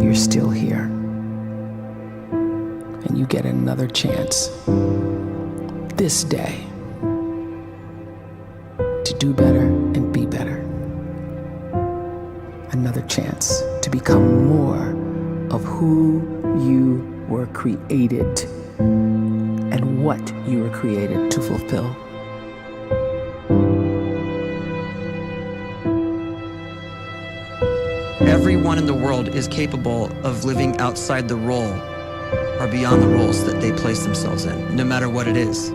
you're still here. And you get another chance this day to do better and be better. Another chance to become more of who you were created and what you were created to fulfill. Everyone in the world is capable of living outside the role or beyond the roles that they place themselves in, no matter what it is.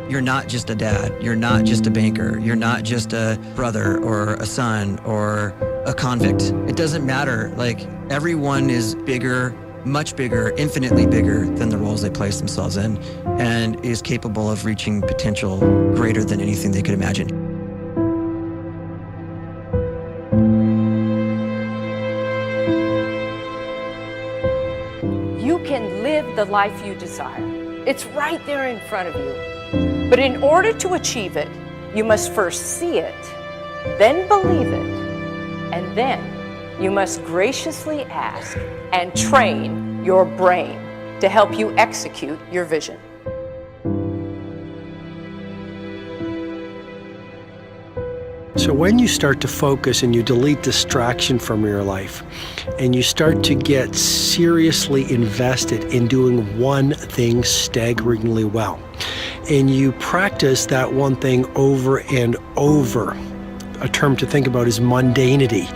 You're not just a dad, you're not just a banker, you're not just a brother or a son or a convict. It doesn't matter. Like, everyone is bigger, much bigger, infinitely bigger than the roles they place themselves in, and is capable of reaching potential greater than anything they could imagine. You can live the life you desire. It's right there in front of you. But in order to achieve it, you must first see it, then believe it, and then you must graciously ask and train your brain to help you execute your vision. So when you start to focus and you delete distraction from your life, and you start to get seriously invested in doing one thing staggeringly well, and you practice that one thing over and over, a term to think about is mundanity.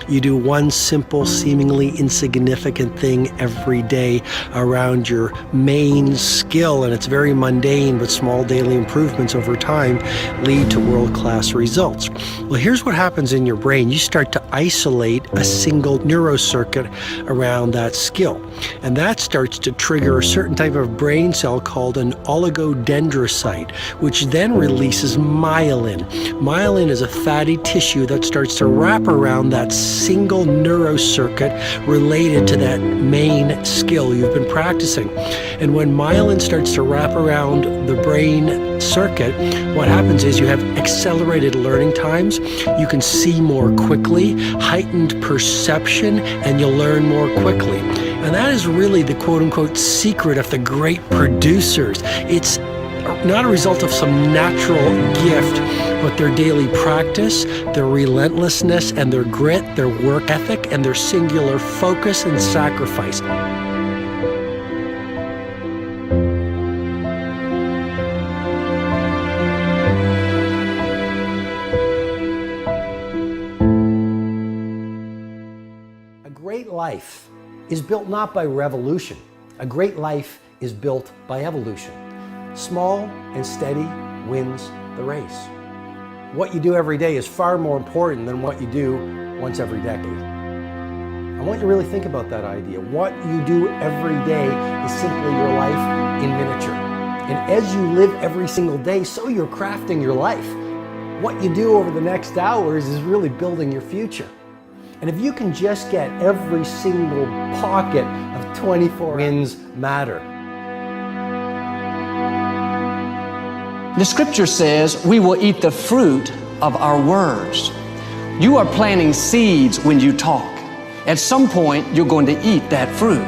You do one simple, seemingly insignificant thing every day around your main skill, and it's very mundane, but small daily improvements over time lead to world-class results. Well, here's what happens in your brain. You start to isolate a single neurocircuit around that skill, and that starts to trigger a certain type of brain cell called an oligodendrocyte, which then releases myelin. Myelin is a fatty tissue that starts to wrap around that single neurocircuit related to that main skill you've been practicing. And when myelin starts to wrap around the brain circuit, what happens is you have accelerated learning times, you can see more quickly, heightened perception, and you'll learn more quickly. And that is really the quote-unquote secret of the great producers. It's not a result of some natural gift, but their daily practice, their relentlessness and their grit, their work ethic, and their singular focus and sacrifice. A great life is built not by revolution. A great life is built by evolution. Small and steady wins the race. What you do every day is far more important than what you do once every decade. I want you to really think about that idea. What you do every day is simply your life in miniature. And as you live every single day, so you're crafting your life. What you do over the next hours is really building your future. And if you can just get every single pocket of 24 wins matter. The scripture says we will eat the fruit of our words. You are planting seeds when you talk. At some point, you're going to eat that fruit.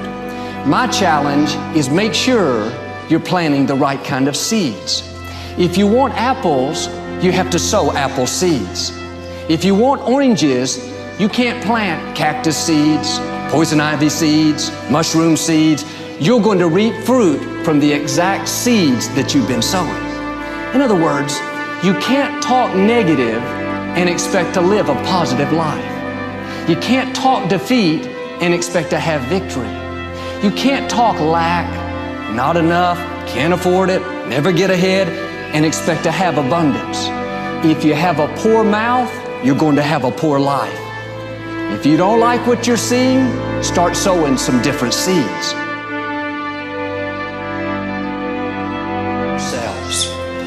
My challenge is make sure you're planting the right kind of seeds. If you want apples, you have to sow apple seeds. If you want oranges, you can't plant cactus seeds, poison ivy seeds, mushroom seeds. You're going to reap fruit from the exact seeds that you've been sowing. In other words, you can't talk negative and expect to live a positive life. You can't talk defeat and expect to have victory. You can't talk lack, not enough, can't afford it, never get ahead, and expect to have abundance. If you have a poor mouth, you're going to have a poor life. If you don't like what you're seeing, start sowing some different seeds.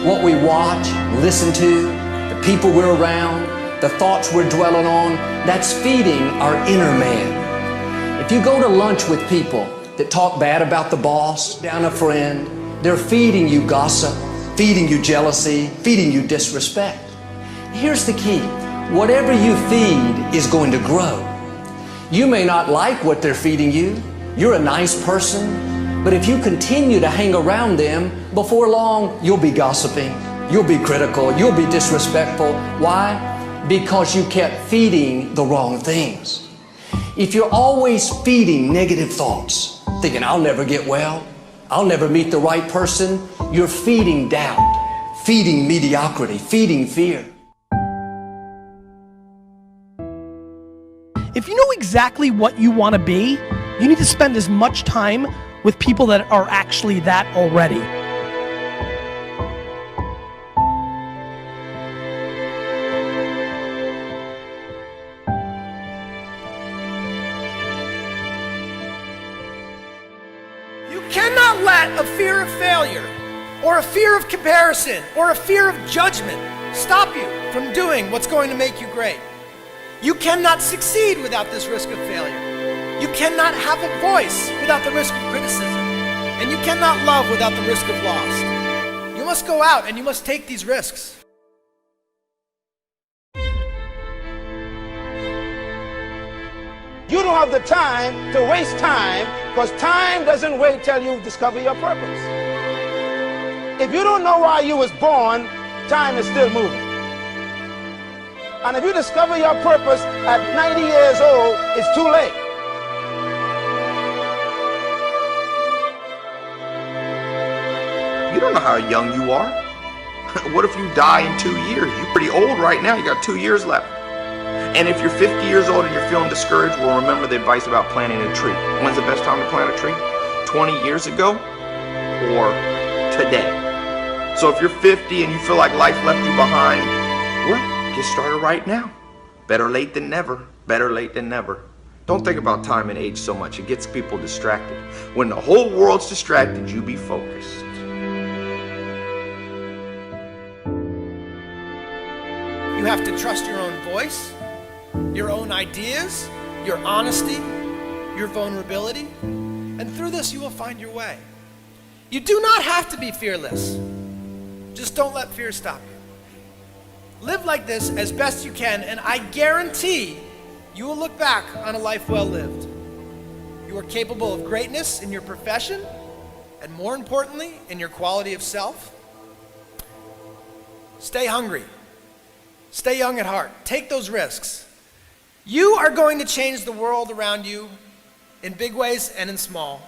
What we watch, listen to, the people we're around, the thoughts we're dwelling on, that's feeding our inner man. If you go to lunch with people that talk bad about the boss, down a friend, they're feeding you gossip, feeding you jealousy, feeding you disrespect. Here's the key. Whatever you feed is going to grow. You may not like what they're feeding you. You're a nice person, but if you continue to hang around them, before long, you'll be gossiping, you'll be critical, you'll be disrespectful. Why? Because you kept feeding the wrong things. If you're always feeding negative thoughts, thinking, I'll never get well, I'll never meet the right person, you're feeding doubt, feeding mediocrity, feeding fear. If you know exactly what you want to be, you need to spend as much time with people that are actually that already. You cannot let a fear of failure, or a fear of comparison, or a fear of judgment stop you from doing what's going to make you great. You cannot succeed without this risk of failure. You cannot have a voice without the risk of criticism. And you cannot love without the risk of loss. You must go out and you must take these risks. You don't have the time to waste time, because time doesn't wait till you discover your purpose. If you don't know why you was born, time is still moving. And if you discover your purpose at 90 years old, it's too late. You don't know how young you are. What if you die in 2 years? You're pretty old right now. You got 2 years left. And if you're 50 years old and you're feeling discouraged, well, remember the advice about planting a tree. When's the best time to plant a tree? 20 years ago or today? So if you're 50 and you feel like life left you behind, well, get started right now. Better late than never. Better late than never. Don't think about time and age so much. It gets people distracted. When the whole world's distracted, you be focused. You have to trust your own voice, your own ideas, your honesty, your vulnerability, and through this you will find your way. You do not have to be fearless. Just don't let fear stop you. Live like this as best you can, and I guarantee you will look back on a life well lived. You are capable of greatness in your profession, and more importantly, in your quality of self. Stay hungry. Stay young at heart. Take those risks. You are going to change the world around you in big ways and in small.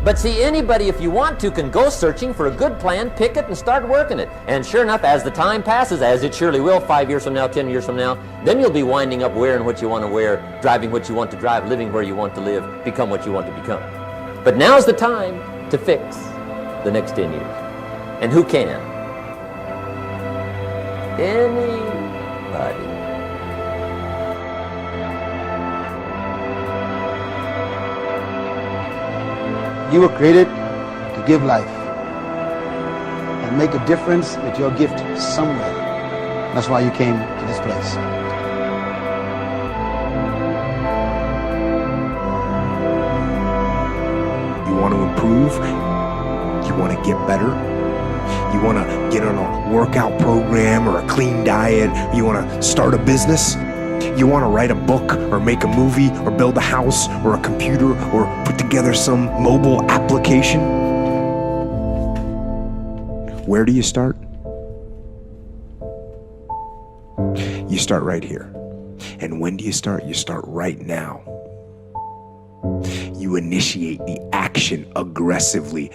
But see, anybody, if you want to, can go searching for a good plan, pick it, and start working it. And sure enough, as the time passes, as it surely will 5 years from now, 10 years from now, then you'll be winding up wearing what you want to wear, driving what you want to drive, living where you want to live, become what you want to become. But now's the time to fix the next 10 years. And who can? Anybody. You were created to give life and make a difference with your gift somewhere. That's why you came to this place. You want to improve? You want to get better? You want to get on a workout program or a clean diet? You want to start a business? You want to write a book or make a movie or build a house or a computer or put together some mobile application? Where do you start? You start right here. And when do you start? You start right now. You initiate the action aggressively.